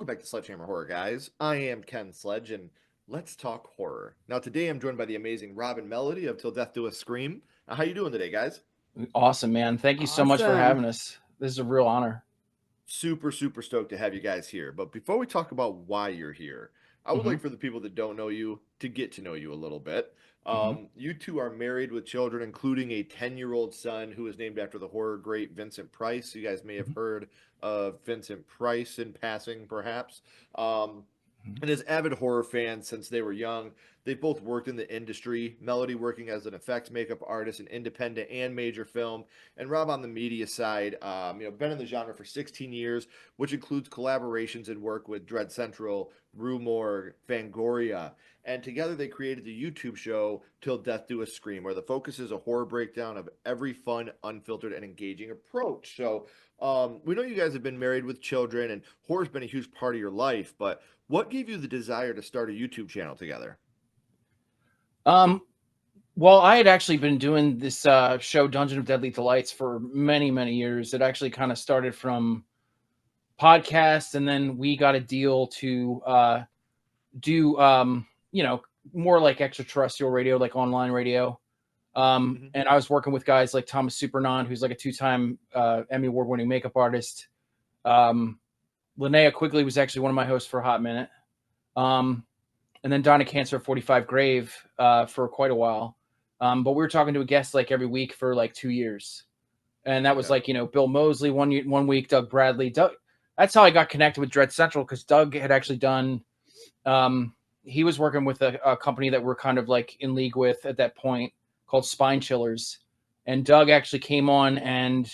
Welcome back to Sledgehammer Horror, guys. I am Ken Sledge, and let's talk horror. Now, today I'm joined by the amazing Robin Melody of Till Death Do Us Scream. How you doing today, guys? Awesome, man. Thank you so much for Awesome. having us. This is a real honor. Super stoked to have you guys here. But before we talk about why you're here, I would hmm like for the people that don't know you to get to know you a little bit. hmm You two are married with children, including a 10-year-old son who is named after the horror great Vincent Price. You guys may have heard of Vincent Price in passing, perhaps. Um, and as avid horror fans since they were young, they both worked in the industry. Melody working as an effects makeup artist in independent and major film, and Rob on the media side. Been in the genre for 16 years, which includes collaborations and work with Dread Central, Rue Morgue, Fangoria, and together they created the YouTube show Till Death Do Us Scream, where the focus is a horror breakdown of every fun, unfiltered, and engaging approach. So we know you guys have been married with children, and horror's been a huge part of your life, but what gave you the desire to start a YouTube channel together? Um, well, I had actually been doing this show, Dungeon of Deadly Delights, for many, many years. It actually kind of started from podcasts, and then we got a deal to do, more like extraterrestrial radio, like online radio. Hmm. And I was working with guys like Thomas Supernant, who's like a two-time Emmy Award-winning makeup artist. Um, Linnea Quigley was actually one of my hosts for a hot minute. Um, and then Donna Cancer 45 Grave for quite a while. But we were talking to a guest like every week for like 2 years. And that was Okay. like, Bill Mosley one week, Doug Bradley. That's how I got connected with Dread Central, because Doug had actually done, he was working with a company that we're kind of like in league with at that point called Spine Chillers. And Doug actually came on, and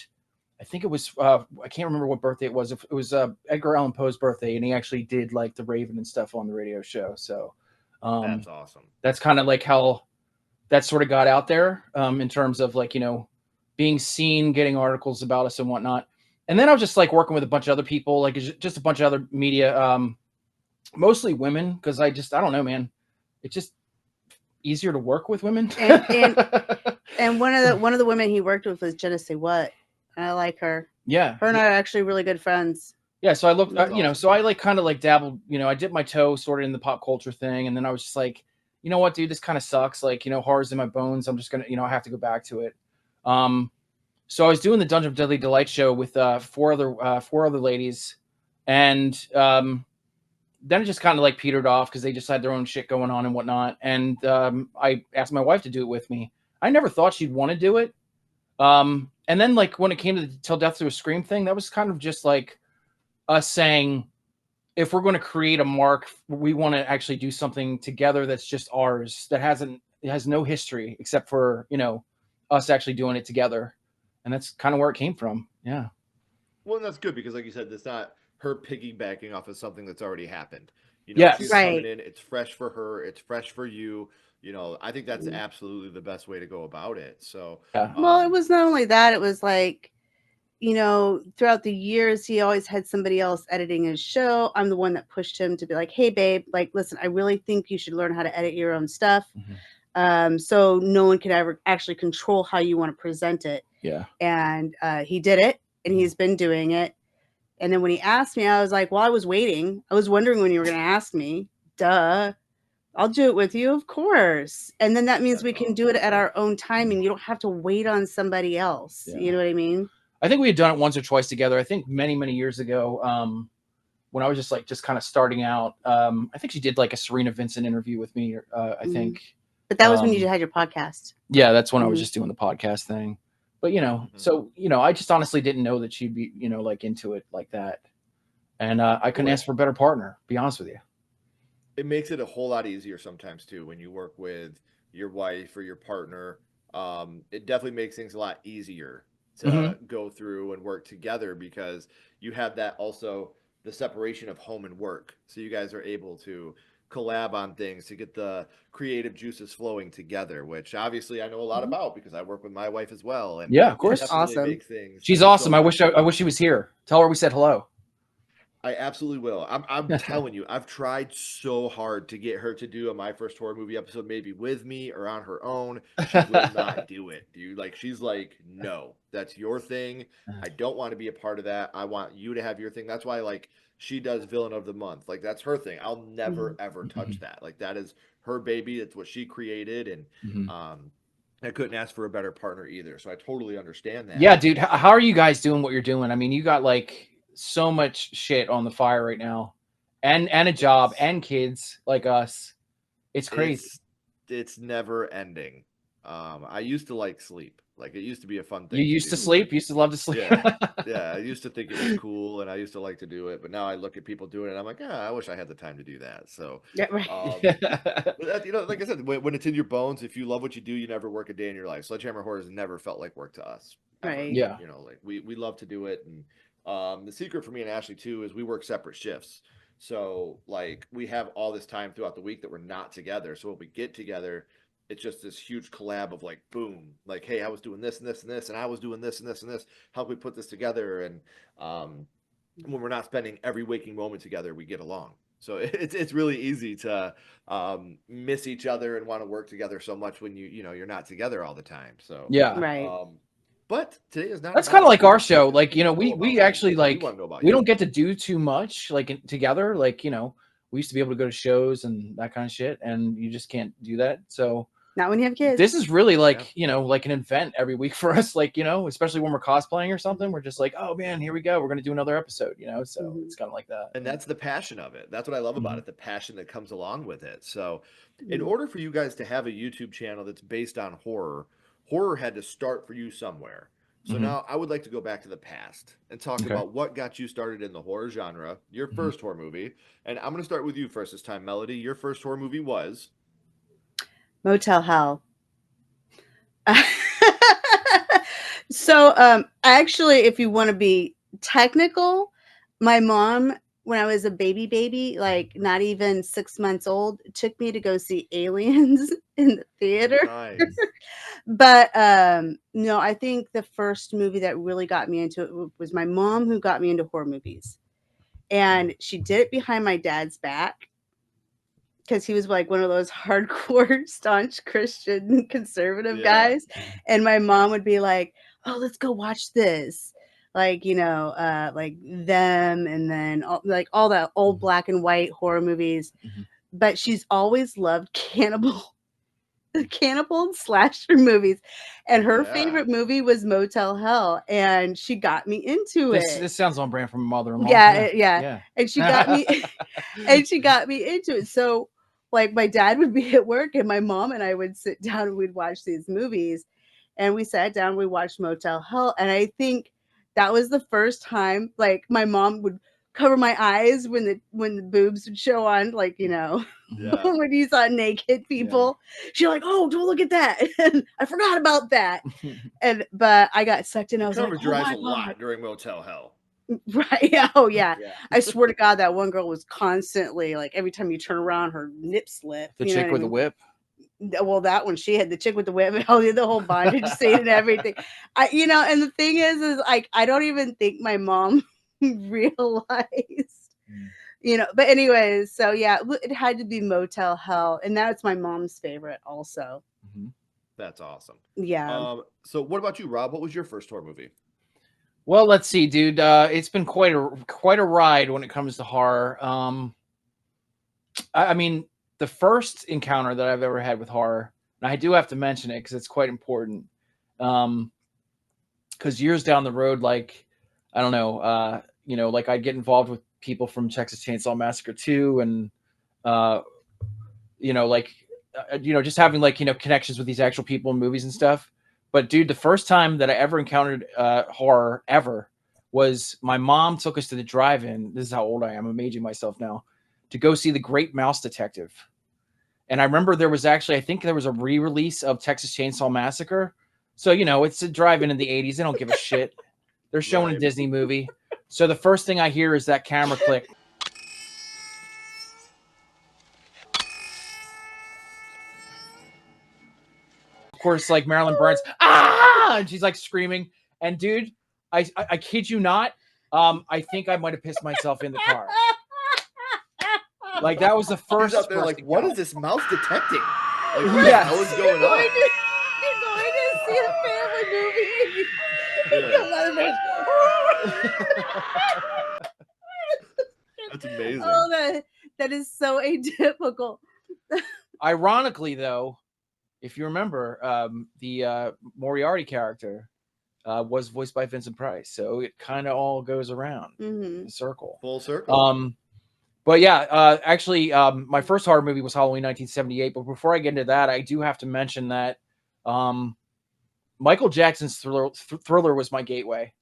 I think it was, I can't remember what birthday it was. It was Edgar Allan Poe's birthday, and he actually did like the Raven and stuff on the radio show. So That's um, awesome. that's kind of like how that sort of got out there, in terms of like, being seen, getting articles about us and whatnot. And then I was just like working with a bunch of other people, like just a bunch of other media, mostly women, because I don't know, man. It's just easier to work with women. And one of the women he worked with was Jenna Say What. I like her. Yeah. Her and I are actually really good friends. Yeah, so I looked, That's awesome. so I like kind of like dabbled, I dipped my toe sort of in the pop culture thing, and then I was just like, you know what, dude, this kind of sucks. Like, horror's in my bones. I'm just gonna, I have to go back to it. Um, so I was doing the Dungeon of Deadly Delight show with four other ladies, and then it just kind of like petered off because they just had their own shit going on and whatnot. And I asked my wife to do it with me. I never thought she'd want to do it. And then like when it came to the Till Death Do a Scream thing, that was kind of just like us saying, if we're going to create a mark, we want to actually do something together that's just ours, that it has no history except for, us actually doing it together. And that's kind of where it came from. Yeah. Well, and that's good because, like you said, it's not her piggybacking off of something that's already happened. She's Yes. coming Right. in, it's fresh for her, it's fresh for you. I think that's absolutely the best way to go about it. So, Yeah. Well, it was not only that, it was like, throughout the years, he always had somebody else editing his show. I'm the one that pushed him to be like, hey, babe, like, listen, I really think you should learn how to edit your own stuff. Mhm. So no one can ever actually control how you want to present it. Yeah. And he did it, and he's been doing it. And then when he asked me, I was like, well, I was waiting. I was wondering when you were going to ask me. Duh. I'll do it with you, of course. And then that means that's we can do awesome. it at our own time, and you don't have to wait on somebody else. Yeah. You know what I mean? I think we had done it once or twice together. I think many, many years ago, when I was just kind of starting out. I think she did like a Serena Vincent interview with me. I Mhm. think. But that was when you Um, had your podcast. yeah, that's when I was Mhm. just doing the podcast thing. But Hmm. so I just honestly didn't know that she'd be like into it like that, and I couldn't Well, ask for a better partner. Be honest with you. it makes it a whole lot easier sometimes too when you work with your wife or your partner. It definitely makes things a lot easier hmm to go through and work together because you have that also the separation of home and work. So you guys are able to collab on things to get the creative juices flowing together, which obviously I know a lot Mhm. about because I work with my wife as well, and Yeah, of it That's course. definitely awesome. makes things She's so awesome. I much wish I easier. wish she was here. Tell her we said hello. I absolutely will. I'm telling you, I've tried so hard to get her to do a My First Horror Movie episode, maybe with me or on her own. She will not do it, dude. Like she's like, no, that's your thing. I don't want to be a part of that. I want you to have your thing. That's why like she does Villain of the Month. Like that's her thing. I'll never Mhm. ever touch that. Like that is her baby. It's what she created, and Mhm. I couldn't ask for a better partner either. So I totally understand that. Yeah, dude. How are you guys doing what you're doing? I mean, you got like so much shit on the fire right now, and a job It's and kids like us. It's crazy. it's it's never ending. I used to like sleep. Like it used to be a fun You thing to used to do, but sleep. You used to love to sleep. yeah. Yeah, I used to think it was cool and I used to like to do it, but now I look at people doing it and I'm like, I wish I had the time to do that. So, Yeah, right. um, but that, like I said, when it's in your bones, if you love what you do, you never work a day in your life. Sledgehammer Horror has never felt like work to us ever. Right. Yeah. Like we love to do it, and the secret for me and Ashley too is we work separate shifts. So like we have all this time throughout the week that we're not together. So when we get together, it's just this huge collab of like boom, like hey, I was doing this and this and this, and I was doing this and this and this. How can we put this together? And um, when we're not spending every waking moment together, we get along. So it's really easy to miss each other and want to work together so much when you're not together all the time. So, Yeah. Right. but today is not That's kind about of like who our show. Like, we want to know about we me. actually We want like to know about we you. don't get to do too much like together. Like, we used to be able to go to shows and that kind of shit, and you just can't do that. So Not when you have this kids. is really Yeah. like, like an event every week for us. Like, especially when we're cosplaying or something, we're just like, oh man, here we go. We're gonna do another episode. So Mhm. it's kind of like that. And that's the passion of it. That's what I love about Mhm. it, the passion that comes along with it. So, in Mhm. order for you guys to have a YouTube channel that's based on horror, horror had to start for you somewhere. So Mhm. now I would like to go back to the past and talk Okay. about what got you started in the horror genre, your Mhm. first horror movie. And I'm going to start with you first this time, Melody. Your first horror movie was Motel Hell. So, actually, if you want to be technical, my mom, when I was a baby, like not even 6 months old, took me to go see Aliens in the theater. nice. But no, I think the first movie that really got me into it was my mom, who got me into horror movies, and she did it behind my dad's back because he was like one of those hardcore, staunch Christian conservative Yeah. guys. And my mom would be like, "Oh, let's go watch this." Like, like them, and then like all the old Mhm. black and white horror movies. Mhm. But she's always loved cannibal and slasher movies. And her Yeah. favorite movie was Motel Hell. And she got me into This it. this sounds on brand for my mother-in-law. Yeah, Yeah. yeah. Yeah. And she got me and she got me into it. So, like, my dad would be at work, and my mom and I would sit down and we'd watch these movies. And we sat down, we watched Motel Hell. And I think that was the first time, like, my mom would cover my eyes when the boobs would show on, like, Mhm. Yeah. when you saw naked Yeah. people. She's like, "Oh, don't look at that." And I forgot about that. But I got sucked in. I You was like, covered "Oh your eyes my a God." lot during Motel Hell. Right. Yeah. Oh, yeah. Yeah. I swear to God, that one girl was constantly like every time you turn around, her nip slip. The You know chick what I with the mean? whip. Well, that one, she had the chick with the whip, the whole bondage scene and everything. And the thing is like I don't even think my mom realized. Mm. But anyways, so yeah, it had to be Motel Hell, and that's my mom's favorite also. Mhm. That's awesome. Yeah. So what about you, Rob? What was your first horror movie? Well, let's see, dude. It's been quite a ride when it comes to horror. I mean, the first encounter that I've ever had with horror, and I do have to mention it because it's quite important. Because years down the road, like I don't know, like I'd get involved with people from Texas Chainsaw Massacre 2, and uh, like just having like connections with these actual people in movies and stuff. But dude, the first time that I ever encountered horror ever was my mom took us to the drive-in. This is how old I am. I'm aging myself now. To go see The Great Mouse Detective. And I remember there was actually, I think there was a re-release of Texas Chainsaw Massacre. So, it's a drive-in the 80s. They don't give a shit. They're showing a Right. Disney movie. So the first thing I hear is that camera click. Of course, like Marilyn Burns, ah, and she's like screaming. And dude, I kid you not, I think I might have pissed myself in the car. Like that was the He's first out there like, what account. is this mouse detecting? Like, what the Yes. hell is going on? You're going to see a family movie. Yeah. That's amazing. Oh, that is so atypical. Ironically, though, if you remember, the Moriarty character was voiced by Vincent Price, so it kind of all goes around the circle. Full circle. But yeah, actually, my first horror movie was Halloween 1978. But before I get into that, I do have to mention that Michael Jackson's Thriller was my gateway.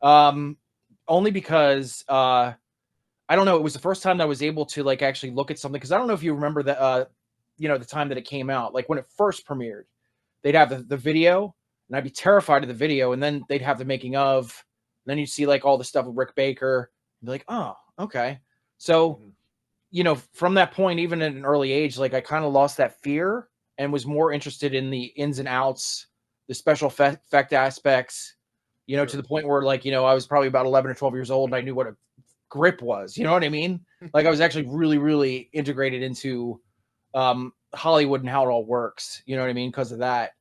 Only because I don't know, it was the first time that I was able to like actually look at something, because I don't know if you remember that the time that it came out, like when it first premiered, they'd have the video, and I'd be terrified of the video, and then they'd have the making of, and then you'd see like all the stuff with Rick Baker, and be like, oh, okay. So, from that point, even at an early age, like I kind of lost that fear and was more interested in the ins and outs, the special effect aspects, to the point where like, I was probably about 11 or 12 years old, and I knew what a grip was, you know what I mean? Like I was actually really, really integrated into Hollywood and how it all works, you know what I mean? Because of that.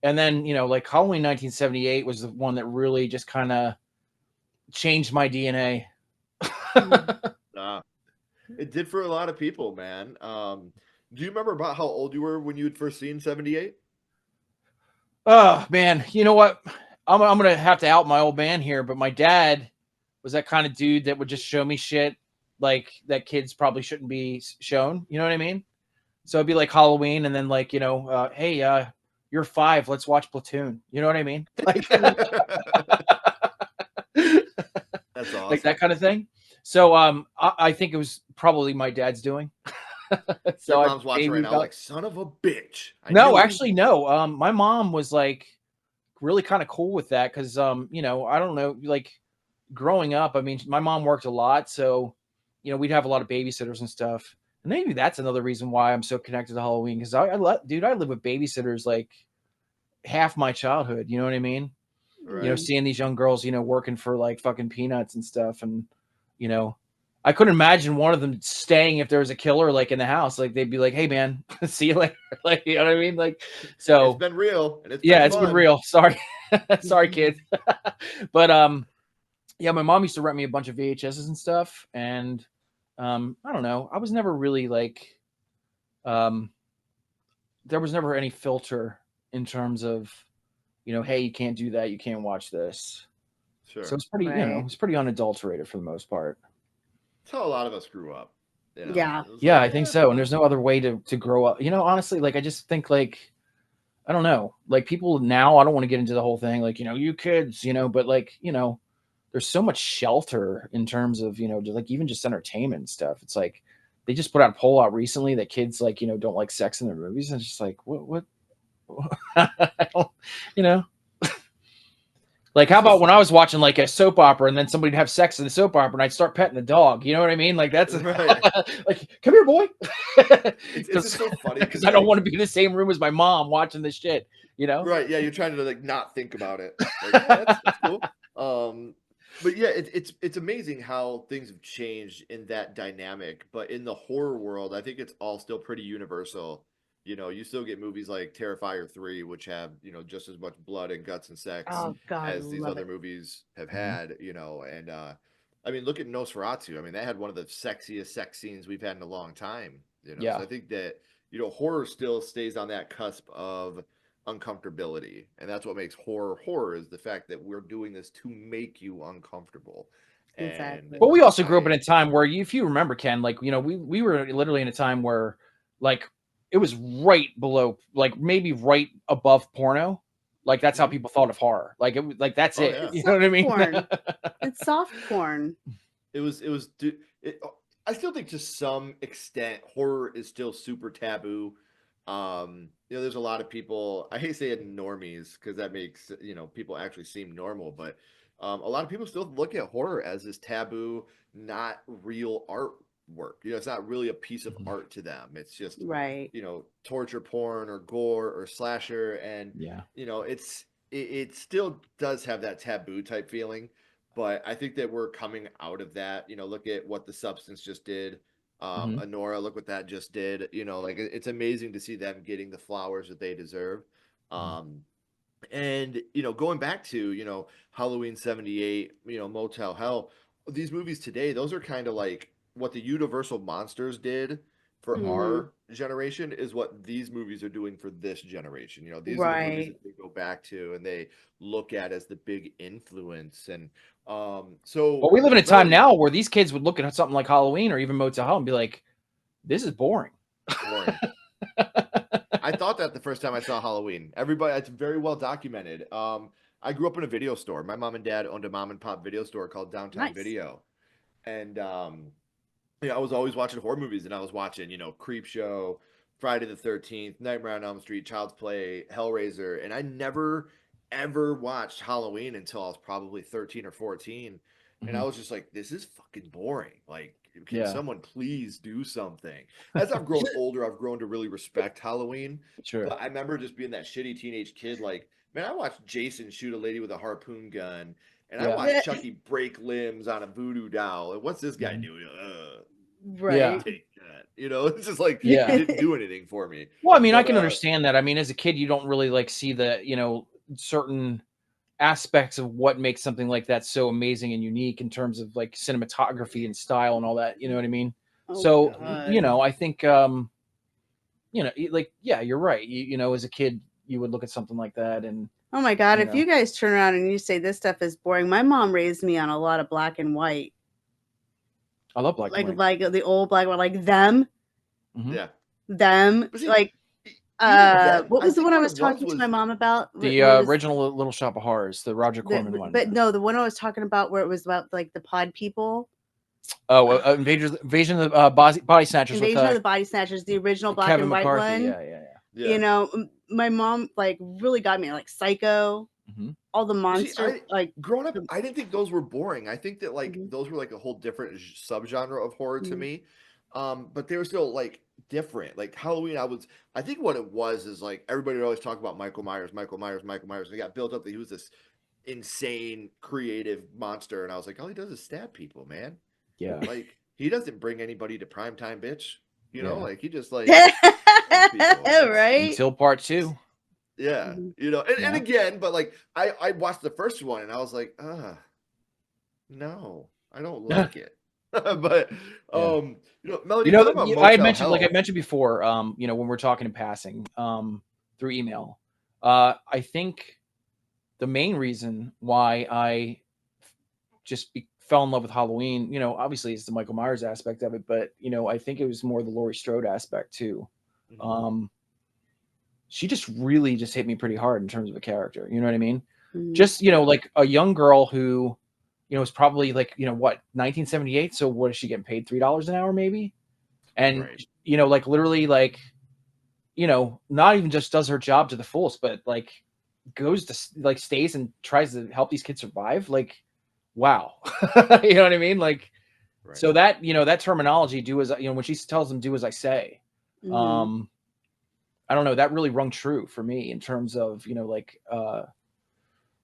And then, like Halloween 1978 was the one that really just kind of changed my DNA. It did for a lot of people, man. Do you remember about how old you were when you had first seen 78? Oh man, you know what? I'm gonna have to out my old man here, but my dad was that kind of dude that would just show me shit like that kids probably shouldn't be shown. You know what I mean? So it'd be like Halloween, and then like hey, you're 5, let's watch Platoon. You know what I mean? Like That's awesome. Like that kind of thing. So I think it was probably my dad's doing. So your mom's watching right now, like, son of a bitch. No. My mom was like really kind of cool with that because I don't know, like growing up, I mean, my mom worked a lot, so we'd have a lot of babysitters and stuff. And maybe that's another reason why I'm so connected to Halloween, because I lived with babysitters like half my childhood. You know what I mean? Right. Seeing these young girls, working for like fucking peanuts and stuff, and I couldn't imagine one of them staying if there was a killer like in the house. Like they'd be like, "Hey man, see you later." Like, you know what I mean? Like, so it's been real, and it's been real. Sorry, sorry, kid. But yeah, my mom used to rent me a bunch of VHSs and stuff, and I don't know. I was never really like, there was never any filter in terms of, hey, you can't do that, you can't watch this. Sure. So it's pretty, it's pretty unadulterated for the most part. That's how a lot of us grew up. Yeah. Yeah, I think so. And there's no other way to grow up. Honestly, like I just think like, I don't know, like people now, I don't want to get into the whole thing, like, you kids, but like, there's so much shelter in terms of, like even just entertainment and stuff. It's like they just put out a poll out recently that kids like, don't like sex in their movies. And it's just like, what? Like, how about when I was watching like a soap opera and then somebody'd have sex in the soap opera and I'd start petting the dog? You know what I mean? Like that's right. Like, come here, boy. It's just so funny because I don't want to be in the same room as my mom watching this shit. Right? Yeah, you're trying to like not think about it. Like, that's cool. But yeah, it's amazing how things have changed in that dynamic. But in the horror world, I think it's all still pretty universal. You still get movies like Terrifier 3, which have, just as much blood and guts and sex as these other movies have had, and I mean, look at Nosferatu. I mean, that had one of the sexiest sex scenes we've had in a long time, Yeah. So I think that, horror still stays on that cusp of uncomfortability, and that's what makes horror is the fact that we're doing this to make you uncomfortable. Exactly. But we also grew up in a time where if you remember, Ken, like we were literally in a time where like it was right below, like maybe right above porno. Like that's how people thought of horror. Like it was like that's it. Yeah. You know what I mean? Porn. It's soft porn. I still think to some extent horror is still super taboo. There's a lot of people, I hate saying normies because that makes, people actually seem normal, but a lot of people still look at horror as this taboo, not real artwork. It's not really a piece of art to them. It's just, right. Torture porn or gore or slasher. And, it still does have that taboo type feeling. but I think that we're coming out of that. Look at what The Substance just did. Mhm. Anora, look what that just did. Like it's amazing to see them getting the flowers that they deserve. Mhm. And going back to Halloween 78, Motel Hell, these movies today, those are kind of like what the Universal Monsters did for Mhm. our generation is what these movies are doing for this generation. These are the movies Right. that they go back to and they look at as the big influence. And so But we live in a time Melody, now where these kids would look at something like Halloween or even Motel Hell and be like, "This is boring." boring. I thought that the first time I saw Halloween. Everybody, it's very well documented. I grew up in a video store. My mom and dad owned a mom and pop video store called Downtown Nice. Video, and I was always watching horror movies, and I was watching, Creep Show, Friday the 13th, Nightmare on Elm Street, Child's Play, Hellraiser, and I never ever watched Halloween until I was probably 13 or 14, and I Mhm. was just like, this is fucking boring. Like, can Yeah, someone please do something? As I've grown older, I've grown to really respect Halloween, sure. but I remember just being that shitty teenage kid, like, man, I watched Jason shoot a lady with a harpoon gun. And I Yeah. watched Chucky break limbs on a voodoo doll. And what's this guy Mhm. doing? Yeah. Right. Take that. It's just like it Yeah. didn't do anything for me. Well, I mean, I But can understand that. I mean, as a kid, you don't really like see the, certain aspects of what makes something like that so amazing and unique in terms of like cinematography and style and all that. You know what I mean? Oh So, mhm. God. I think, like, yeah, you're right. As a kid, you would look at something like that and, Oh my God. you If know, you guys turn around and you say this stuff is boring, my mom raised me on a lot of black and white, I love black and white. like the old black and white, like them, Mhm. Yeah. But see, like even then, what I was the think one I what was it was talking to my was mom about? The Where it was original Little Shop of Horrors, the Roger Corman one. but no, the one I was talking about where it was about like the pod people. Oh, Invasion of the Body Snatchers with Invasion of the Body Snatchers, the original black Kevin and white McCarthy. one. Yeah, yeah, yeah. My mom like really got me like Psycho, yeah. Hmm. all the You see, monster like growing up, the, I didn't think those were boring. I think that like mhm, those were like a whole different subgenre of horror to mhm. me. But they were still like different. Like Halloween, I think what it was is like everybody would always talk about Michael Myers, Michael Myers, Michael Myers. And it got built up that he was this insane creative monster, and I was like, all he does is stab people, man. Yeah, Like he doesn't bring anybody to prime time, bitch. yeah. Like he just like stabs people. That's Right? Until part two. yeah, Mhm. and Yeah, again, but like I watched the first one and I was like, no, I don't like it. But yeah. Melody, talking about I had Motel mentioned, like I Hell. mentioned before, when we're talking in passing, through email. I think the main reason why I just fell in love with Halloween, obviously it's the Michael Myers aspect of it, but I think it was more the Laurie Strode aspect too. Mhm. Um, she just really just hit me pretty hard in terms of a character. You know what I mean? Mhm. Just Yeah, like a young girl who, was probably like what 1978. So what is she getting paid $3 an hour maybe? And right. like literally like not even just does her job to the fullest, but like goes to like stays and tries to help these kids survive. Like wow, you know what I mean? Like Right. so that that terminology do as when she tells them do as I say. Mhm. Um, I don't know, that really rung true for me in terms of like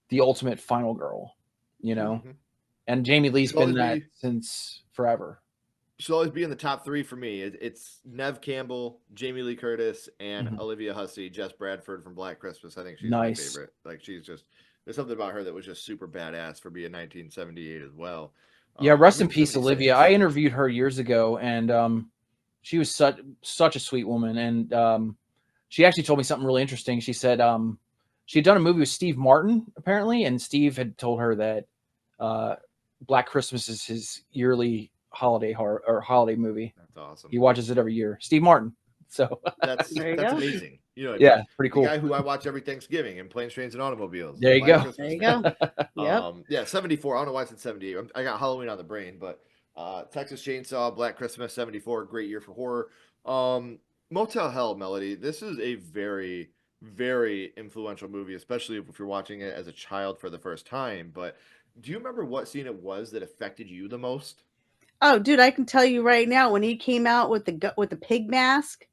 the ultimate final girl, you know. Mhm. And Jamie Lee's She'll been always that be since forever. she'll always be in the top three for me. It's Nev Campbell, Jamie Lee Curtis, and Mhm. Olivia Hussey. Jess Bradford from Black Christmas. I think she's my Nice. favorite. Like she's just there's something about her that was just super badass for being 1978 as well. Yeah, rest in Even peace, Olivia. 76. I interviewed her years ago, and she was such a sweet woman. And she actually told me something really interesting. She said she had done a movie with Steve Martin apparently, and Steve had told her that uh, Black Christmas is his yearly holiday horror or holiday movie. That's awesome. He watches it every year. Steve Martin. So That's There you that's go. amazing. You know what I mean? yeah, pretty The cool. guy who I watch every Thanksgiving in Planes, Trains, and Automobiles, There you Black go. There Christmas you man. go. Yep. Yeah, 74. I don't know why I said 78. I got Halloween on the brain, but Texas Chainsaw, Black Christmas, 74, great year for horror. Motel Hell, Melody. This is a very, very influential movie, especially if you're watching it as a child for the first time. But do you remember what scene it was that affected you the most? Oh, dude, I can tell you right now when he came out with with the pig mask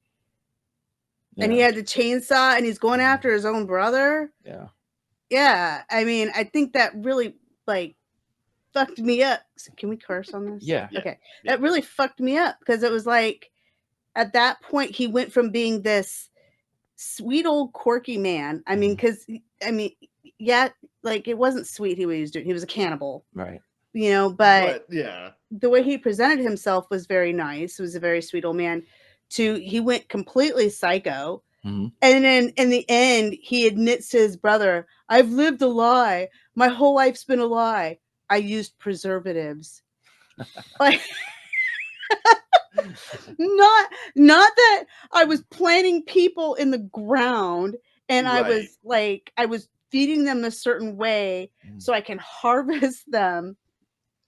and he Yeah. had the chainsaw and he's going after his own brother. Yeah. Yeah, I mean, I think that really like fucked me up. Can we curse on this? Yeah. Yeah. Okay. Yeah. That really fucked me up because it was like at that point he went from being this sweet old quirky man. I mean, because yeah, like it wasn't sweet he was doing. He was a cannibal, Right. you know, but yeah, the way he presented himself was very nice. He was a very sweet old man. He went completely psycho. Mhm. And then in the end, he admits to his brother, I've lived a lie. My whole life's been a lie. I used preservatives. Like not that I was planting people in the ground and Right. I was feeding them a certain way so I can harvest them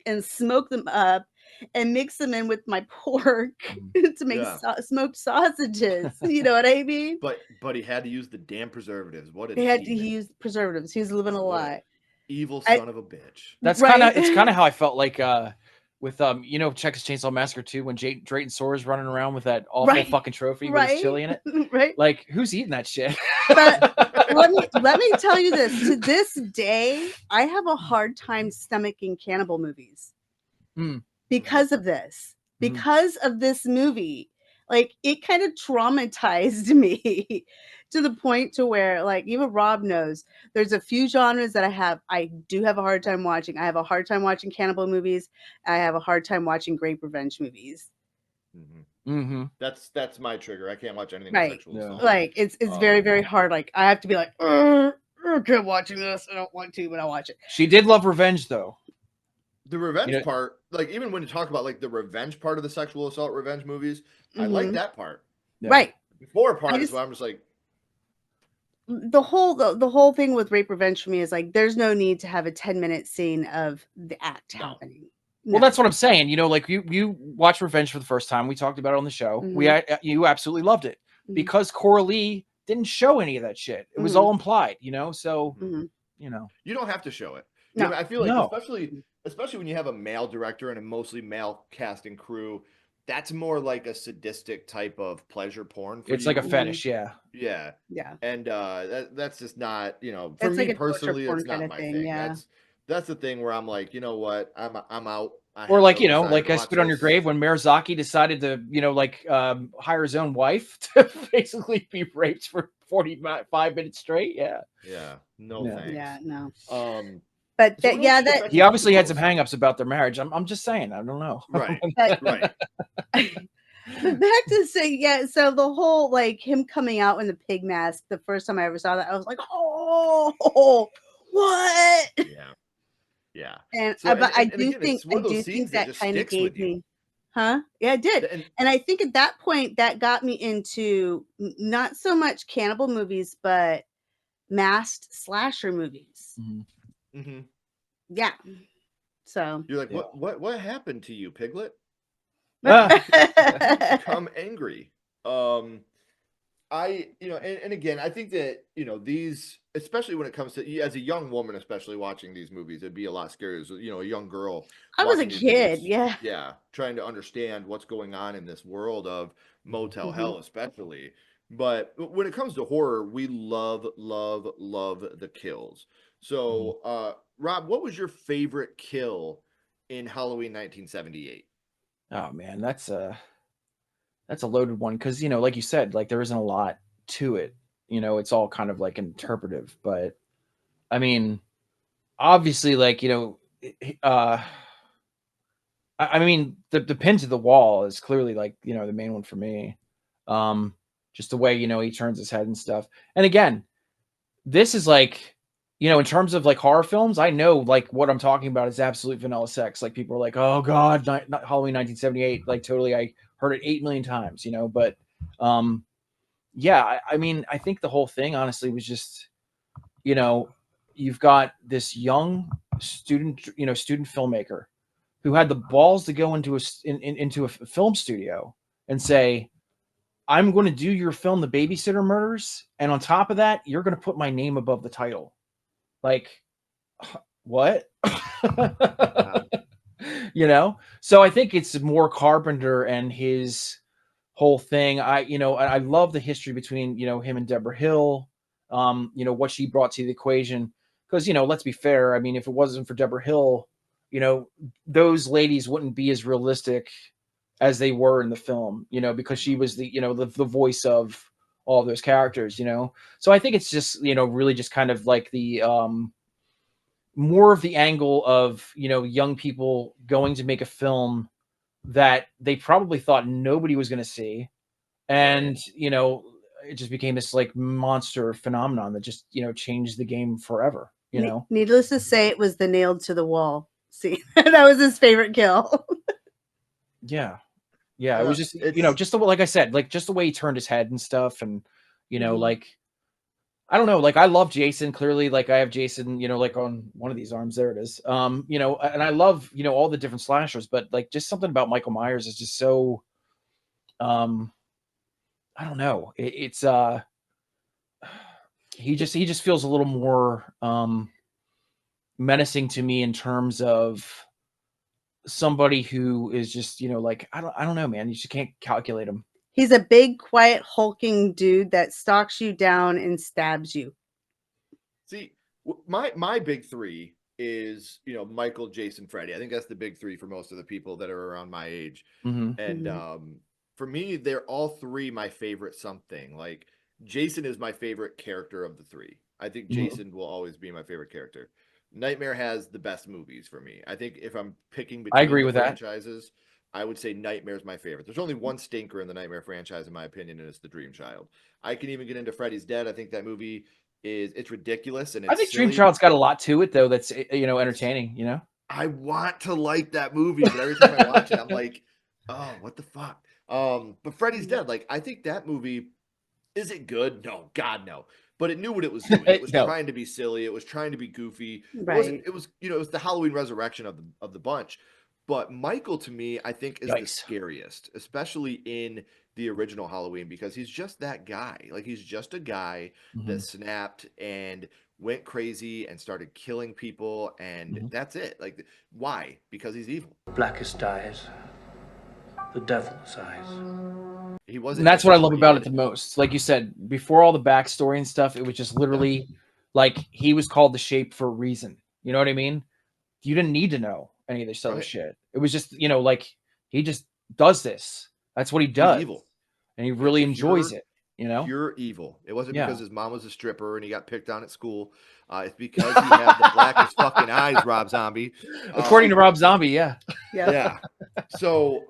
and smoke them up and mix them in with my pork to make Yeah. smoked sausages. You know what I mean? But he had to use the damn preservatives. What a He had to demon. use preservatives. He was living a What a lie. evil I- son of a bitch. That's Right. it's kind of how I felt like with Texas Chainsaw Massacre 2 when Drayton Sore's running around with that awful Right. fucking trophy with his chili in it. Right. Like, who's eating that shit? But let me tell you this. To this day, I have a hard time stomaching cannibal movies Mm. because of this. Mhm. Because of this movie. Like it kind of traumatized me to the point to where like even Rob knows there's a few genres that I do have a hard time watching. I have a hard time watching cannibal movies. I have a hard time watching grape revenge movies. Mm-hmm. That's my trigger. I can't watch anything Right. sexual Yeah. assault. Like it's very, very hard. Like I have to be like, I can't watching this. I don't want to, but I watch it. She did love revenge though. The revenge You know- part, like even when you talk about like the revenge part of the sexual assault revenge movies, I like Mhm. that part. Yeah. Right. Before part is just- where I'm just like, The whole thing with rape revenge for me is like there's no need to have a 10-minute scene of the act No. happening. Well, No. that's what I'm saying. Like you watched Revenge for the first time. We talked about it on the show. You absolutely loved it Mhm. because Coralie didn't show any of that shit. It was Mhm. all implied, So Mhm. you don't have to show it. No. You know, I feel like No. especially when you have a male director and a mostly male casting crew, that's more like a sadistic type of pleasure porn for It's like a you. fetish, yeah. Yeah. Yeah. And that's just not, for It's me like a torture personally, porn it's not kinda my thing, thing. yeah. That's the thing where I'm like, you know what? I'm out. I Or have like, no desire like to I watch spit on your this. grave when Miyazaki decided to, hire his own wife to basically be raped for 45 minutes straight. Yeah. Yeah. No Yeah. thanks. Yeah, no. So But that, what yeah, else did that affect He you obviously the had some most? hangups about their marriage. I'm just saying. I don't know. Right. but Right. but back to say, yeah, so the whole like him coming out in the pig mask, the first time I ever saw that, I was like, oh, what? Yeah. Yeah. And So but I and do again, think it's one of those scenes that that just kind of sticks with gave you. me, huh? Yeah, it did. And And I think at that point that got me into not so much cannibal movies, but masked slasher movies. mhm. Yeah. So You're like, Yeah. what happened to you, Piglet? yeah. Become angry. And again, I think that these, especially when it comes to as a young woman, especially watching these movies, it'd be a lot scarier. So, a young girl. I was a watching these kid, movies, yeah. yeah, trying to understand what's going on in this world of Motel Hell, especially. But when it comes to horror, we love, love, love the kills. So, Rob, what was your favorite kill in Halloween 1978? Oh man, that's a loaded one because like you said, like there isn't a lot to it. It's all kind of like interpretive. But I mean, obviously, like I mean, the pin to the wall is clearly like the main one for me. Just the way he turns his head and stuff. And again, this is like in terms of like horror films, I know like what I'm talking about is absolute vanilla sex. Like people are like, oh god, not Halloween 1978. Like totally, I heard it 8 million times. But yeah, I mean, I think the whole thing honestly was just you've got this young student filmmaker who had the balls to go into a film studio and say, I'm going to do your film, The Babysitter Murders, and on top of that, you're going to put my name above the title. Like, what? So I think it's more Carpenter and his whole thing. I love the history between him and Deborah Hill. What she brought to the equation, because let's be fair. I mean, if it wasn't for Deborah Hill, you know, those ladies wouldn't be as realistic as they were in the film, you know, because she was the, you know, the voice of all of those characters, you know. So I think it's just, you know, really just kind of like the more of the angle of, you know, young people going to make a film that they probably thought nobody was going to see, and you know, it just became this like monster phenomenon that just, you know, changed the game forever, you know. Needless to say, it was the nailed to the wall scene. That was his favorite kill. Yeah, it was just, you know, just the, like I said, like just the way he turned his head and stuff, and you know, like I don't know, like I love Jason, clearly, like I have Jason, you know, like on one of these arms, there it is. You know, and I love, you know, all the different slashers, but like just something about Michael Myers is just so I don't know. It's he just feels a little more menacing to me in terms of somebody who is just, you know, like I don't know, man. You just can't calculate him. He's a big, quiet, hulking dude that stalks you down and stabs you. See, my big three is, you know, Michael, Jason, Freddy. I think that's the big three for most of the people that are around my age. And for me, they're all three my favorite something. Like Jason is my favorite character of the three. I think Jason will always be my favorite character. Nightmare has the best movies for me. I think if I'm picking I between agree the with that. franchises, I would say Nightmare's my favorite. There's only one stinker in the Nightmare franchise, in my opinion, and it's The Dream Child. I can even get into Freddy's Dead. I think that movie it's ridiculous and it's I think silly. Dream Child's got a lot to it though that's, you know, entertaining, you know. I want to like that movie, but every time I watch it, I'm like, oh, what the fuck? But Freddy's Dead, like, I think that movie, is it good? No, God, no. But it knew what it was doing. It was No. trying to be silly. It was trying to be goofy. Right. It was, you know, it was the Halloween resurrection of the bunch. But Michael, to me, I think is the Yikes. scariest, especially in the original Halloween, because he's just that guy. Like he's just a guy that snapped and went crazy and started killing people, and that's it. Like, why? Because he's evil. Blackest eyes, the devil's eyes. He wasn't. And that's what I love about it disintegrated. the most. Like you said, before all the backstory and stuff, it was just literally like he was called the Shape for a reason. You know what I mean? You didn't need to know any of this other Right. shit. It was just, you know, like he just does this. That's what he He's does. evil. And he really enjoys it, you know? Pure evil. It wasn't Yeah. because his mom was a stripper and he got picked on at school. It's because he had the blackest fucking eyes, Rob Zombie. According to Rob Zombie, yeah. Yeah. So,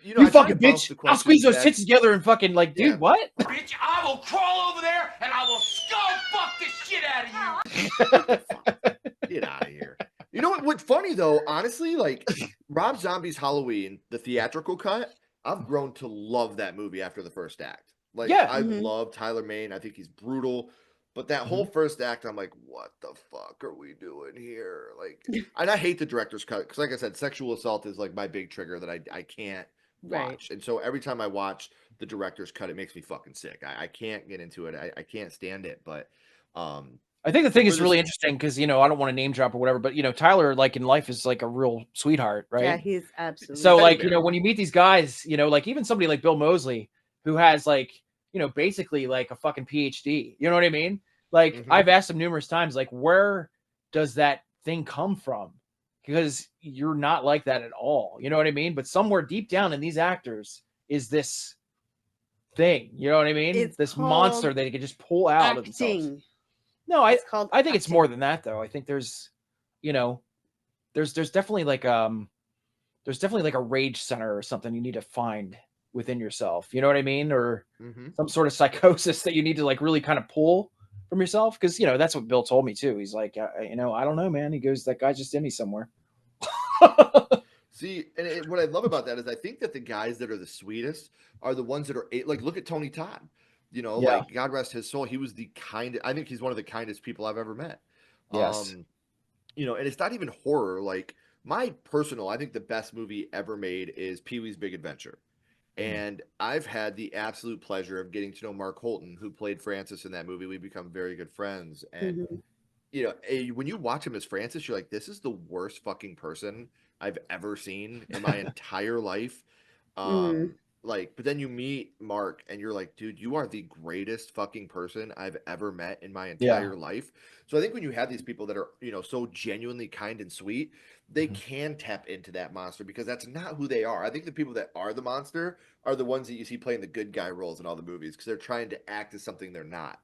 you know, You I try to fucking bounce bitch. the I'll questions squeeze those back. tits together and fucking like, dude, Yeah. what? Bitch, I will crawl over there and I will skull fuck the shit out of you. Get out of here. You know what? What's funny though, honestly, like Rob Zombie's Halloween, the theatrical cut, I've grown to love that movie after the first act. Like, Yeah. I love Tyler Mane. I think he's brutal. But that whole first act, I'm like, what the fuck are we doing here? Like, and I hate the director's cut because, like I said, sexual assault is like my big trigger that I can't watch. Right. And so every time I watch the director's cut, it makes me fucking sick. I can't get into it. I can't stand it. But I think the thing for is really this- interesting because, you know, I don't want to name drop or whatever, but, you know, Tyler, like in life, is like a real sweetheart, right? Yeah, he's absolutely. So, Teddy like, bear. you know, when you meet these guys, you know, like even somebody like Bill Moseley, who has like, you know, basically like a fucking PhD, you know what I mean? Like, I've asked him numerous times, like, where does that thing come from? Because you're not like that at all, you know what I mean? But somewhere deep down in these actors is this thing, you know what I mean? It's this called monster that they can just pull out of themselves. acting. No, It's called I think it's more acting. than that though. I think there's, you know, there's definitely like a rage center or something you need to find within yourself. You know what I mean? Or some sort of psychosis that you need to like really kind of pull from yourself. Cause you know, that's what Bill told me too. He's like, you know, I don't know, man. He goes, that guy's just in me somewhere. See, and what I love about that is I think that the guys that are the sweetest are the ones that are like, look at Tony Todd. You know, Yeah. like God rest his soul. He was the I think he's one of the kindest people I've ever met. Yes. You know, and it's not even horror. Like I think the best movie ever made is Pee-wee's Big Adventure. And I've had the absolute pleasure of getting to know Mark Holton, who played Francis in that movie. We've become very good friends. And, you know, when you watch him as Francis, you're like, this is the worst fucking person I've ever seen in my entire life. like, but then you meet Mark and you're like, dude, you are the greatest fucking person I've ever met in my entire life. So I think when you have these people that are, so genuinely kind and sweet, they can tap into that monster because that's not who they are. I think the people that are the monster are the ones that you see playing the good guy roles in all the movies because they're trying to act as something they're not.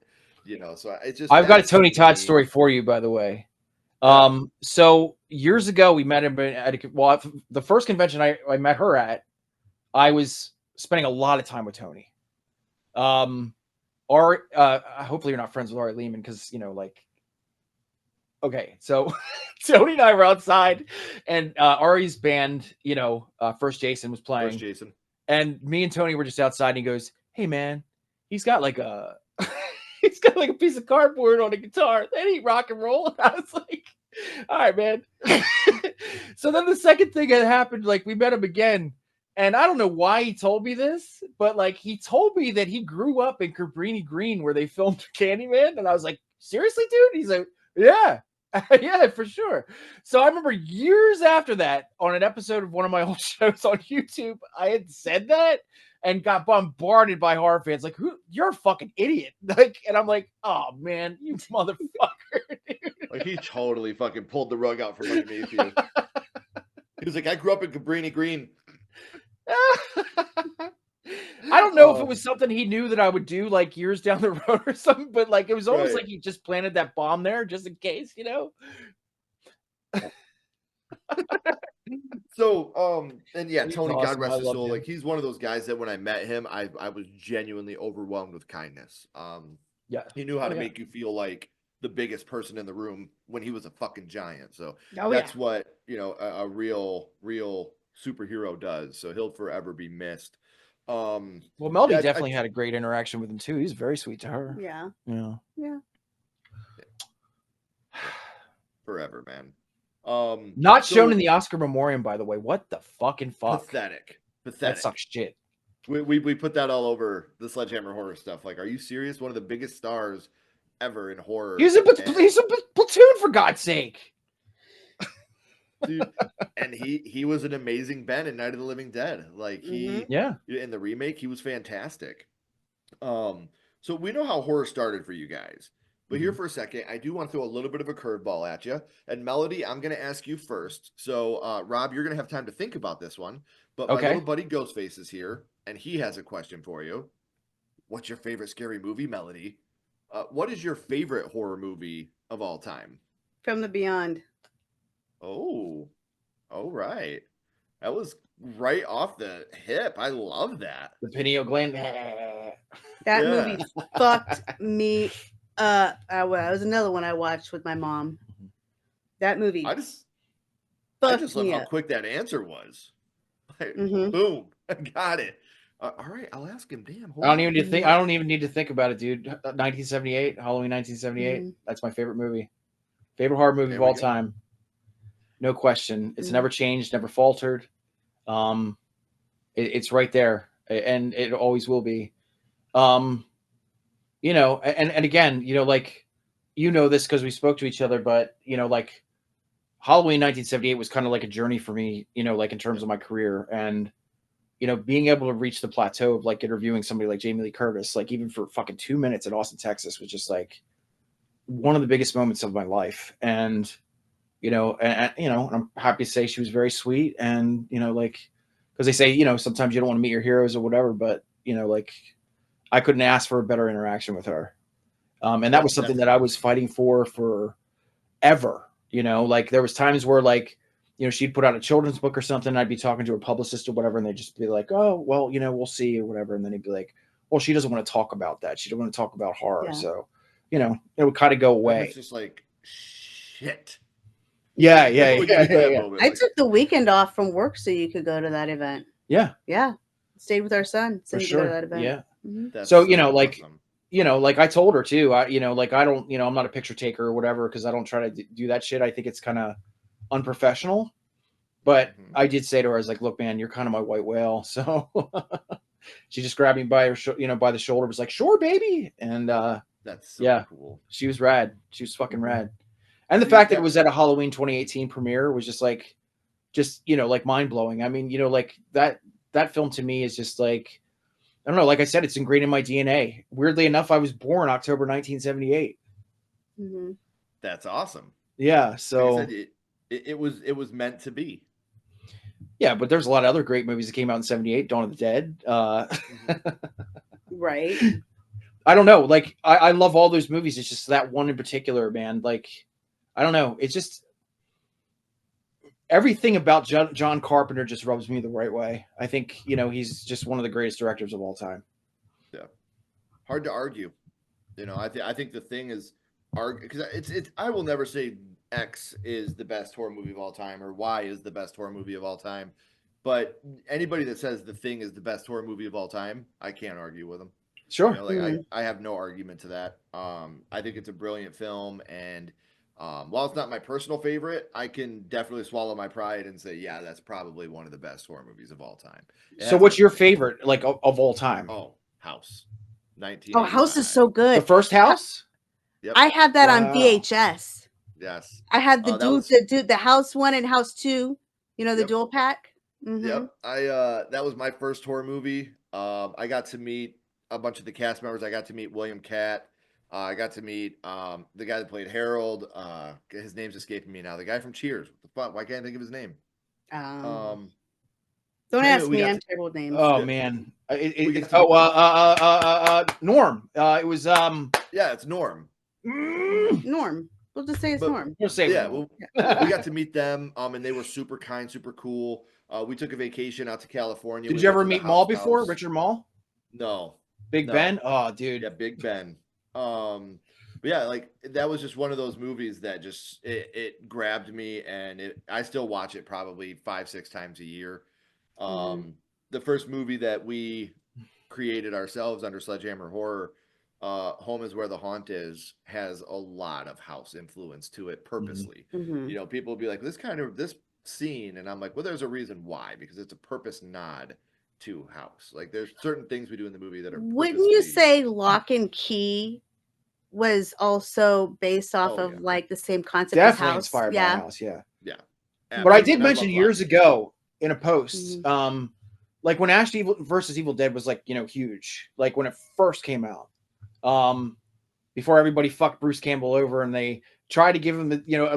So it's just I've got a that's Tony to Todd me. story for you, by the way. Yeah. So years ago, we met him at the first convention I met her at. I was spending a lot of time with Tony. Hopefully you're not friends with Ari Lehman because okay, so Tony and I were outside, and Ari's band, First Jason was playing, First Jason. and me and Tony were just outside, and he goes, "Hey man, he's got like a he's got like a piece of cardboard on a guitar. That ain't rock and roll." And I was like, "All right, man." So then the second thing that happened, like we met him again. And I don't know why he told me this, but like he told me that he grew up in Cabrini Green where they filmed Candyman. And I was like, seriously, dude? He's like, yeah, yeah, for sure. So I remember years after that on an episode of one of my old shows on YouTube, I had said that and got bombarded by horror fans. Like, you're a fucking idiot. Like, and I'm like, oh man, you motherfucker. Dude. Like he totally fucking pulled the rug out from underneath you. He was like, I grew up in Cabrini Green. I don't know if it was something he knew that I would do like years down the road or something, but like it was almost like he just planted that bomb there just in case, So, and yeah, He's Tony, awesome. God rest I his loved soul. him. Like he's one of those guys that when I met him, I was genuinely overwhelmed with kindness. Yeah. He knew how to make you feel like the biggest person in the room when he was a fucking giant. So that's what, a real superhero does. So he'll forever be missed. Well, Melody definitely had a great interaction with him too. He's very sweet to her. Yeah. Yeah. Forever, man. Not shown in the Oscar memoriam, by the way. What the fucking fuck? Pathetic. That sucks shit. We put that all over the Sledgehammer horror stuff. Like, are you serious? One of the biggest stars ever in horror. He's a platoon, for God's sake. Dude, and he was an amazing Ben in Night of the Living Dead. Like in the remake, he was fantastic. So we know how horror started for you guys. But here for a second, I do want to throw a little bit of a curveball at you. And Melody, I'm going to ask you first. So, Rob, you're going to have time to think about this one. But my little buddy Ghostface is here, and he has a question for you. What's your favorite scary movie, Melody? What is your favorite horror movie of all time? From the Beyond. Oh, all right. That was right off the hip. I love that. The pineal gland. That movie fucked me up. That was another one I watched with my mom. That movie. I just love how quick that answer was. Like, boom, I got it. All right, I'll ask him. Damn. I don't even need to think about it, dude. 1978, Halloween 1978. That's my favorite movie. Favorite horror movie of all time. No question. It's never changed, never faltered. It's right there, and it always will be. And again, like, this because we spoke to each other, but like Halloween 1978 was kind of like a journey for me, like in terms of my career, and being able to reach the plateau of like interviewing somebody like Jamie Lee Curtis, like even for fucking 2 minutes in Austin, Texas, was just like one of the biggest moments of my life. And I'm happy to say she was very sweet, and like, because they say sometimes you don't want to meet your heroes or whatever, but like I couldn't ask for a better interaction with her, and that was something that I was fighting for forever. Like there was times where like she'd put out a children's book or something, I'd be talking to her publicist or whatever, and they'd just be like, oh well, we'll see or whatever, and then he'd be like, well, she doesn't want to talk about that, she doesn't want to talk about horror, so it would kind of go away. It's just like shit. Yeah. I took the weekend off from work so you could go to that event. Yeah. Stayed with our son so you could go to that event. Yeah. So like awesome. Like I told her too, like I don't, I'm not a picture taker or whatever, because I don't try to do that shit. I think it's kind of unprofessional. But I did say to her, I was like, look, man, you're kind of my white whale. So she just grabbed me by her, by the shoulder, was like, sure, baby. And that's so cool. She was rad. She was fucking rad. And the fact that it was at a Halloween 2018 premiere was just like mind blowing. I mean, like that that film to me is just like, I don't know. Like I said, it's ingrained in my DNA. Weirdly enough, I was born October 1978. Hmm. That's awesome. Yeah. Like I So said, it was meant to be. yeah, but there's a lot of other great movies that came out in '78. Dawn of the Dead. Right. I don't know. Like I love all those movies. It's just that one in particular, man. Like I don't know. It's just everything about John Carpenter just rubs me the right way. I think he's just one of the greatest directors of all time. Yeah, hard to argue. I think the thing is, because it's I will never say X is the best horror movie of all time or Y is the best horror movie of all time, but anybody that says the thing is the best horror movie of all time, I can't argue with them. Sure. I have no argument to that. I think it's a brilliant film, and while it's not my personal favorite, I can definitely swallow my pride and say, yeah, that's probably one of the best horror movies of all time. So what's your favorite, like of all time? Oh, House, Oh, 1985. House is so The good. first House? Yep. I had that on Wow. VHS. Yes. I had the That the House 1 and House 2. The Yep. dual pack. Mm-hmm. Yep. That was my first horror movie. I got to meet a bunch of the cast members. I got to meet William Catt. I got to meet the guy that played Harold. His name's escaping me now. The guy from Cheers. What the fuck? Why can't I think of his name? Don't anyway, ask we me. got I'm to- terrible with names. Oh Yeah. man. We get Norm. It was Yeah, it's Norm. Norm. We'll just say it's But- Norm. We'll say Yeah, Norm. we got to meet them, and they were super kind, super cool. We took a vacation out to California. Did We you went ever to the meet Maul House before? House. Richard Maul? No. Big No. Ben? Oh, dude. Yeah, Big Ben. But yeah, like that was just one of those movies that just it grabbed me, and I still watch it probably 5-6 times a year. The first movie that we created ourselves under Sledgehammer Horror, Home is Where the Haunt Is, has a lot of house influence to it purposely. Mhm. People will be like, this scene, and I'm like, well, there's a reason why, because it's a purpose nod to house. Like there's certain things we do in the movie that are Wouldn't you purposely- say Lock and Key was also based off Oh, of yeah. like the same concept as Definitely House? inspired by Yeah. House, yeah. Yeah. But I absolutely. did And mention love years Lock. ago in a post, like when Ash versus Evil Dead was like, huge, like when it first came out, before everybody fucked Bruce Campbell over and they tried to give him,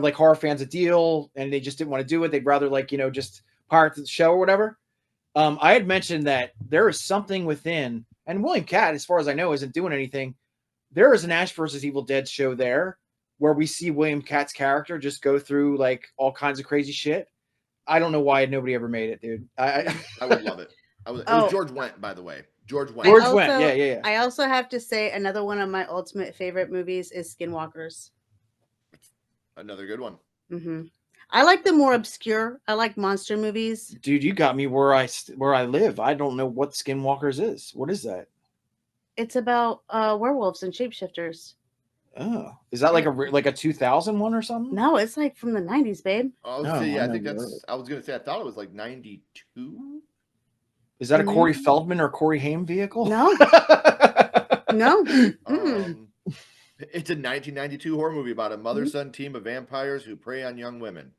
like horror fans a deal and they just didn't want to do it. They'd rather just pirate the show or whatever. I had mentioned that there is something within, and William Catt, as far as I know, isn't doing anything. There is an Ash versus Evil Dead show there where we see William Catt's character just go through like all kinds of crazy shit. I don't know why nobody ever made it, dude. I would love it. It was George Wendt, by the way. George Wendt. George Wendt, yeah. I also have to say another one of my ultimate favorite movies is Skinwalkers. Another good one. I like the more obscure. I like monster movies. Dude, you got me where I live. I don't know what Skinwalkers is. What is that? It's about werewolves and shapeshifters. Oh, is that like a 2000 one or something? No, it's like from the 90s, babe. Oh, No, see, I I think never that's. heard. I was gonna say I thought it was like 92. Is that a Corey Feldman or Corey Haim vehicle? No. No. It's a 1992 horror movie about a mother-son team of vampires who prey on young women.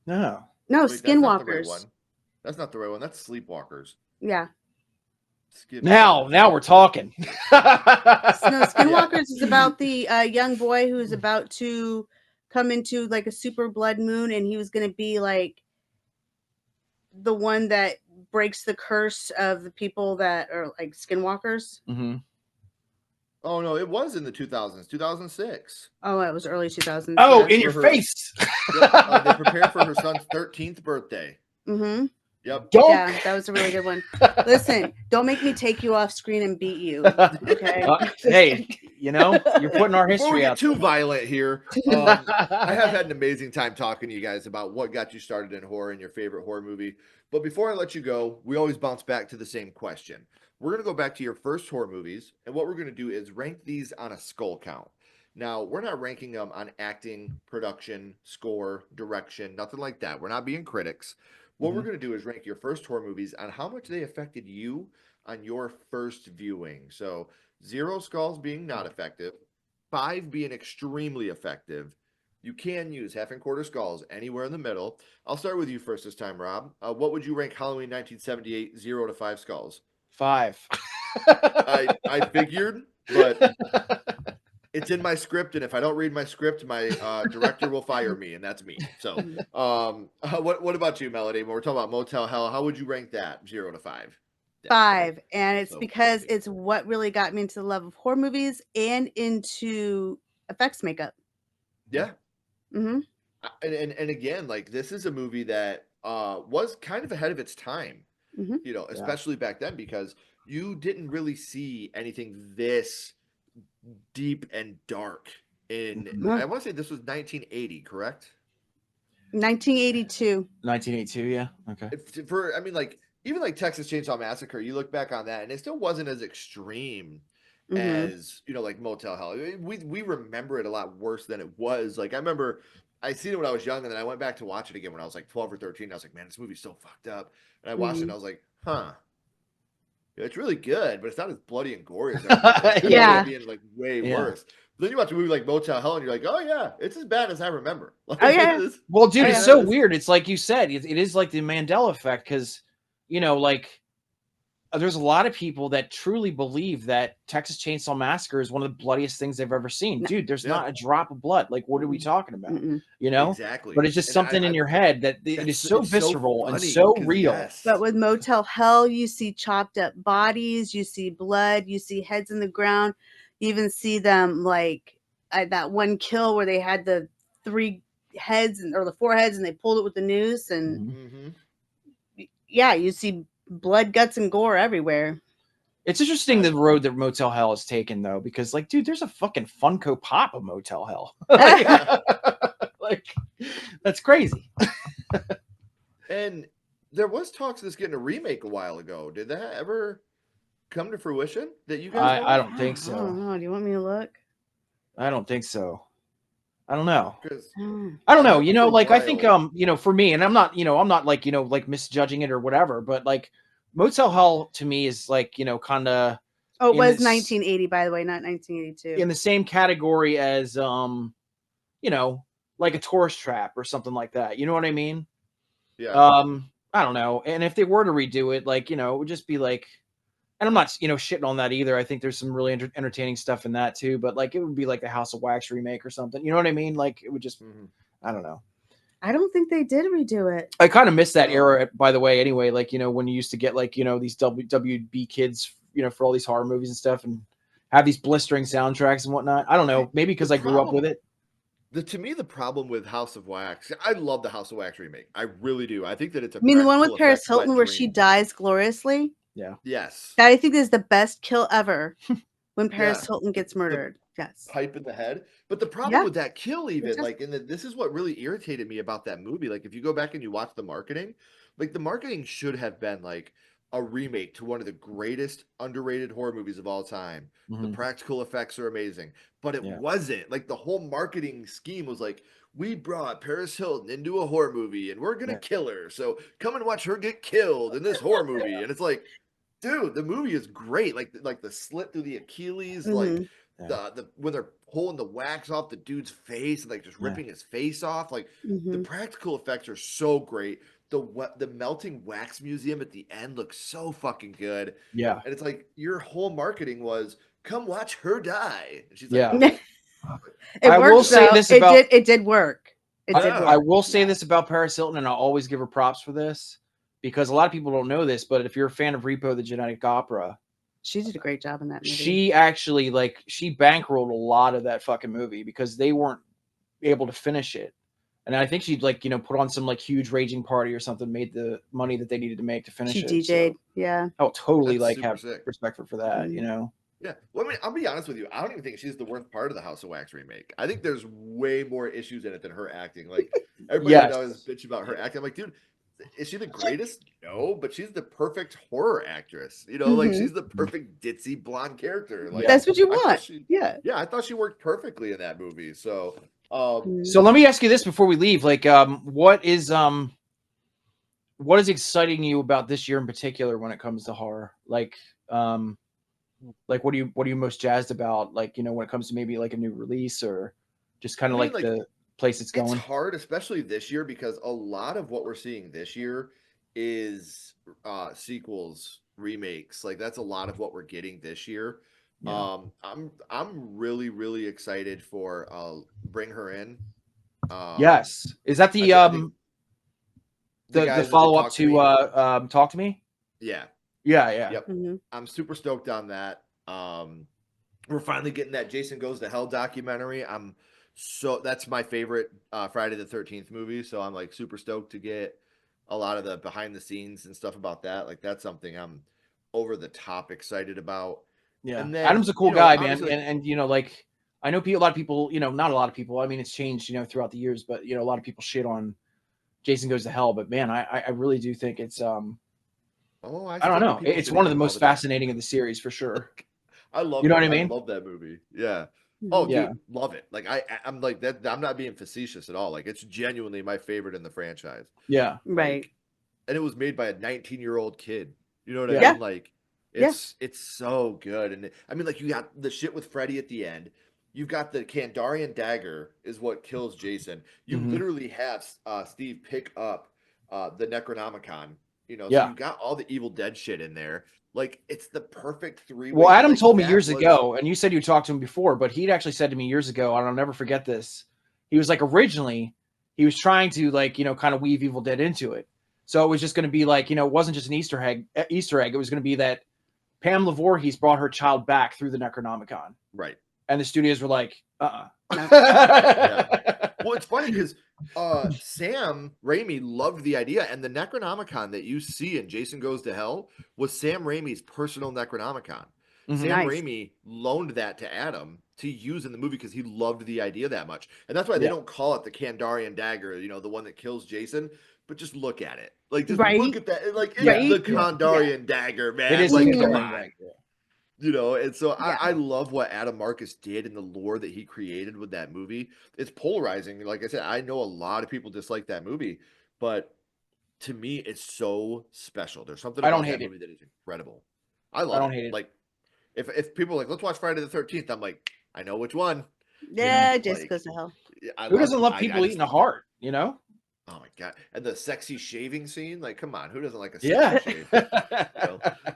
No. No, Wait, that's not the right Skinwalkers. one. That's not the right one. That's Sleepwalkers. Yeah. Now we're talking. No, Skinwalkers is about the young boy who's about to come into like a super blood moon, and he was going to be like the one that breaks the curse of the people that are like Skinwalkers. Oh no, it was in the 2000s, 2006. Oh, it was early 2000s. Oh, yeah. in your face. Yep, they prepared for her son's 13th birthday. Yep. Yeah, that was a really good one. Listen, don't make me take you off screen and beat you. Okay. Hey, you're putting our Before we history get out too there. violent here, I have had an amazing time talking to you guys about what got you started in horror and your favorite horror movie. But before I let you go, we always bounce back to the same question. We're going to go back to your first horror movies, and what we're going to do is rank these on a skull count. Now, we're not ranking them on acting, production, score, direction, nothing like that. We're not being critics. What we're going to do is rank your first horror movies on how much they affected you on your first viewing. So 0 skulls being not effective, 5 being extremely effective. You can use half and quarter skulls anywhere in the middle. I'll start with you first this time, Rob. What would you rank Halloween 1978 0 to 5 skulls? 5. I figured, but it's in my script, and if I don't read my script, my director will fire me, and that's me. So, what about you, Melody? When we're talking about Motel Hell, how would you rank that 0 to 5? 5, and it's So because funny. it's what really got me into the love of horror movies and into effects makeup. Yeah. Hmm. And again, like this is a movie that was kind of ahead of its time, Mhm. you know, especially back then because you didn't really see anything this deep and dark in I want to say this was 1980, correct? 1982. 1982, yeah. Okay. For I mean like even like Texas Chainsaw Massacre, you look back on that and it still wasn't as extreme Mhm. as, you know, like Motel Hell. We remember it a lot worse than it was. Like I remember I seen it when I was young and then I went back to watch it again when I was like 12 or 13. I was like, man, this movie's so fucked up. And I watched it and I Mhm. was like, huh. It's really good, but it's not as bloody and gory as I remember. I remember Yeah. it being like way Yeah. worse. But then you watch a movie like Motel Hell and you're like, oh yeah, it's as bad as I remember. Like, Oh, yeah. it is. Well, dude, Oh, it's yeah. so weird. It's like you said, it is like the Mandela effect because, you know, like there's a lot of people that truly believe that Texas Chainsaw Massacre is one of the bloodiest things they've ever seen. No. Dude, there's Yeah, not a drop of blood. Like, what are we talking about? Mm-mm. You know? exactly. But it's just And something in your head that it is so it's so visceral and funny so because real. But with Motel Hell, you see chopped up bodies, you see blood, you see heads in the ground. You even see them like that one kill where they had the 3 heads or the 4 heads and they pulled it with the noose. And Mhm. Mm-hmm. yeah, you see blood, guts, and gore everywhere. It's interesting the road that Motel Hell has taken, though, because, like, dude, there's a fucking Funko Pop of Motel Hell. Like, that's crazy. And there was talks of this getting a remake a while ago. Did that ever come to fruition that you guys know I of? don't think I so. don't know. Do you want me to look? I don't think so. I don't know. Because I don't I know. remember You know, for a like I think while. you know, for me, and I'm not, you know, I'm not like, you know, like misjudging it or whatever, but like Motel Hell to me is like, you know, kind of Oh, it in was this 1980, by the way, not 1982. in the same category as you know, like a tourist trap or something like that. You know what I mean? Yeah. I don't know. And if they were to redo it, like, you know, it would just be like, and I'm not, you know, shitting on that either. I think there's some really entertaining stuff in that too, but like it would be like the House of Wax remake or something. You know what I mean? Like it would just, Mhm. I don't know. I don't think they did redo it. I kind of miss that era, by the way, anyway, like, you know, when you used to get like, you know, these WB kids, you know, for all these horror movies and stuff and have these blistering soundtracks and whatnot. I don't know. Maybe because The I grew up with problem, it. to me, the problem with House of Wax, I love the House of Wax remake. I really do. I think that it's a I mean, the one practical with Paris effects Hilton wet where she dream. dies gloriously. Yeah. Yes. That I think is the best kill ever when Paris Yeah. Hilton gets The murdered. Yes. pipe in the head. But the problem Yeah. with that kill, even just- like, this is what really irritated me about that movie. Like, if you go back and you watch the marketing, like the marketing should have been like a remake to one of the greatest underrated horror movies of all time. The Mhm. practical effects are amazing, but it Yeah. wasn't. Like the whole marketing scheme was like, we brought Paris Hilton into a horror movie and we're gonna Yeah. kill her. So come and watch her get killed in this horror movie. And it's like, dude, the movie is great. Like the slit through the Achilles, like Mhm. Yeah. the when they're pulling the wax off the dude's face and like just Yeah. ripping his face off. Like the Mhm. practical effects are so great. The melting wax museum at the end looks so fucking good. Yeah. And it's like your whole marketing was come watch her die. And she's Yeah. like, It I will worked say though. this It about- did work. It did Yeah. work. I will say Yeah. this about Paris Hilton, and I'll always give her props for this because a lot of people don't know this, but if you're a fan of Repo the Genetic Opera, She did a great job in that movie. she actually like she bankrolled a lot of that fucking movie because they weren't able to finish it. And I think she'd like, you know, put on some like huge raging party or something, made the money that they needed to make to finish She it. DJ'd. So Yeah. I'll totally that's like super have sick. respect for that, you know. Yeah. Well, I mean, I'll be honest with you. I don't even think she's the worst part of the House of Wax remake. I think there's way more issues in it than her acting. Like everybody Yes. would always bitch about her acting. I'm like, dude, is she the greatest? No, but she's the perfect horror actress. You know, like Mhm. she's the perfect ditzy blonde character. Like Yeah. That's what you I thought want. she, Yeah. yeah, I thought she worked perfectly in that movie. So, So let me ask you this before we leave. Like, what is exciting you about this year in particular when it comes to horror? Like what are you most jazzed about? Like, you know, when it comes to maybe like a new release or just kind I of mean, like like the place it's going. It's hard, especially this year, because a lot of what we're seeing this year is sequels, remakes. Like that's a lot of what we're getting this year. Yeah. I'm really excited for Bring Her In. Yes. Is that I think the the guys that did follow up Talk to to Me. Talk to Me? Yeah. Yeah, yeah. Yep. Mhm. I'm super stoked on that. We're finally getting that Jason Goes to Hell documentary. That's my favorite Friday the 13th movie. So I'm like super stoked to get a lot of the behind the scenes and stuff about that. Like that's something I'm over the top excited about. Yeah. And then, Adam's a cool guy, man. obviously, And you know, like I know a lot of people, you know, not a lot of people. I mean, it's changed, you know, throughout the years, but you know, a lot of people shit on Jason Goes to Hell. But man, I really do think it's I I don't still get know. people It's shitting one of on the it all most the time. fascinating of the series for sure. I love You know it. what I I mean? love that movie. Yeah. Oh, Mhm. Yeah. dude, love it. Like I'm like that. I'm not being facetious at all. Like it's genuinely my favorite in the franchise. Yeah. Right. Like, and it was made by a 19-year-old kid. You know what I Yeah. mean? Like, Yeah. it's so good. And I mean, like you got the shit with Freddy at the end. You've got the Kandarian dagger is what kills Jason. You Mhm. literally have Steve pick up the Necronomicon. You know, so Yeah. you got all the Evil Dead shit in there. Like, it's the perfect three-way. Well, Adam Like told me that years was ago, and you said you talked to him before, but he'd actually said to me years ago, and I'll never forget this. He was like, originally, he was trying to like, you know, kind of weave Evil Dead into it. So it was just going to be like, you know, it wasn't just an Easter egg. It was going to be that Pam Voorhees brought her child back through the Necronomicon, right. and the studios were like, No. Yeah. Well, it's funny because Sam Raimi loved the idea, and the Necronomicon that you see in Jason Goes to Hell was Sam Raimi's personal Necronomicon. Mhm. Sam Nice. Raimi loaned that to Adam to use in the movie because he loved the idea that much, and that's why they Yeah. don't call it the Kandarian dagger, you know, the one that kills Jason. But just look at it, like just Right. look at that, like it's Yeah. the Right. Yeah. Kandarian dagger, man. It is Like, the come Mhm. Kandarian on. dagger. You know, and so Yeah. I love what Adam Marcus did and the lore that he created with that movie. It's polarizing. Like I said, I know a lot of people dislike that movie, but to me, it's so special. There's something I don't about that hate it. movie that is incredible. I I love don't it. hate it. Like if people are like, let's watch Friday the 13th, I'm like, I know which one. You know, Yeah, Jason Like, Goes to Hell. I who love doesn't it. love I people just eating a love it. heart? You know? Oh my god! And the sexy shaving scene, like, come on, who doesn't like a sexy Yeah. shave? You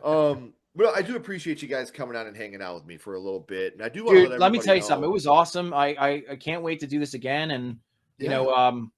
know? But I do appreciate you guys coming out and hanging out with me for a little bit, and I do want to let Dude, let me everybody tell you something. It know. was awesome. I can't wait to do this again. And you Yeah, know,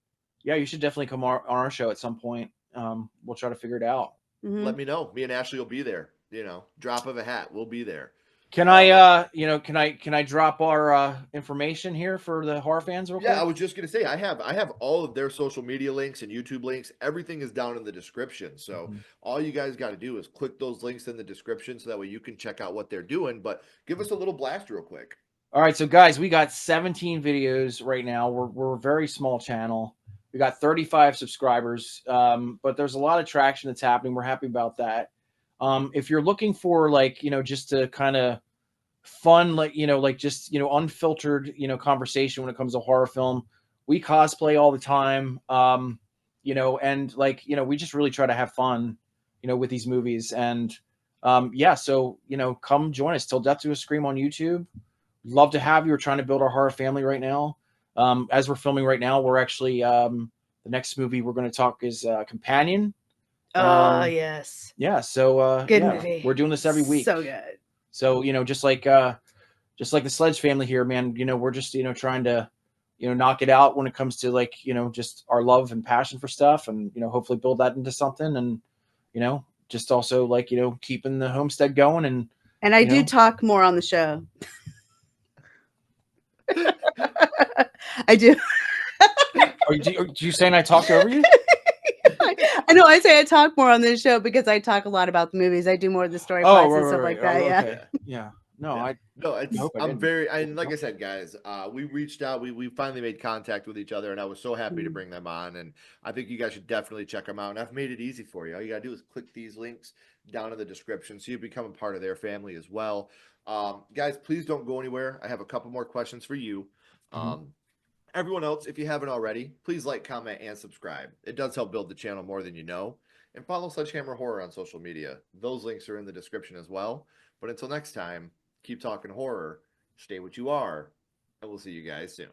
yeah, you should definitely come on our show at some point. We'll try to figure it out. Mhm. let me know. Me and Ashley will be there. You know, drop of a hat, we'll be there. Can Um, I, you know, can I drop our information here for the horror fans real yeah, I quick? was just gonna say I have all of their social media links and YouTube links. Everything is down in the description. So Mhm. all you guys got to do is click those links in the description, so that way you can check out what they're doing. But give us a little blast real quick. All right, so guys, we got 17 videos right now. We're a very small channel. We got 35 subscribers, but there's a lot of traction that's happening. We're happy about that. If you're looking for like, you know, just to kind of fun, like, you know, like just, you know, unfiltered, you know, conversation when it comes to horror film, we cosplay all the time. You know, and like, you know, we just really try to have fun, you know, with these movies. And yeah, so, you know, come join us. Till Death Do Us Scream on YouTube. Love to have you. We're trying to build our horror family right now. As we're filming right now, we're actually the next movie we're going to talk is Companion. Oh, yes. Yeah, so Good yeah, movie. we're doing this every week. So good. So, you know, just like the Sledge family here, man, you know, we're just, you know, trying to, you know, knock it out when it comes to like, you know, just our love and passion for stuff, and, you know, hopefully build that into something, and, you know, just also like, you know, keeping the homestead going. And And I you do know, talk more on the show. I do. are you saying I talked over you? I know I say I talk more on this show because I talk a lot about the movies. I do more of the story Oh, plots right, and stuff right, like right. that. Oh, Yeah. okay. Yeah. No, Yeah. I No, it's hope I I'm didn't. very and like I said, guys, we reached out, we finally made contact with each other, and I was so happy to Mhm. bring them on. And I think you guys should definitely check them out. And I've made it easy for you. All you gotta do is click these links down in the description so you become a part of their family as well. Guys, please don't go anywhere. I have a couple more questions for you. Mhm. Everyone else, if you haven't already, please like, comment, and subscribe. It does help build the channel more than you know. And follow Sledgehammer Horror on social media. Those links are in the description as well. But until next time, keep talking horror, stay what you are, and we'll see you guys soon.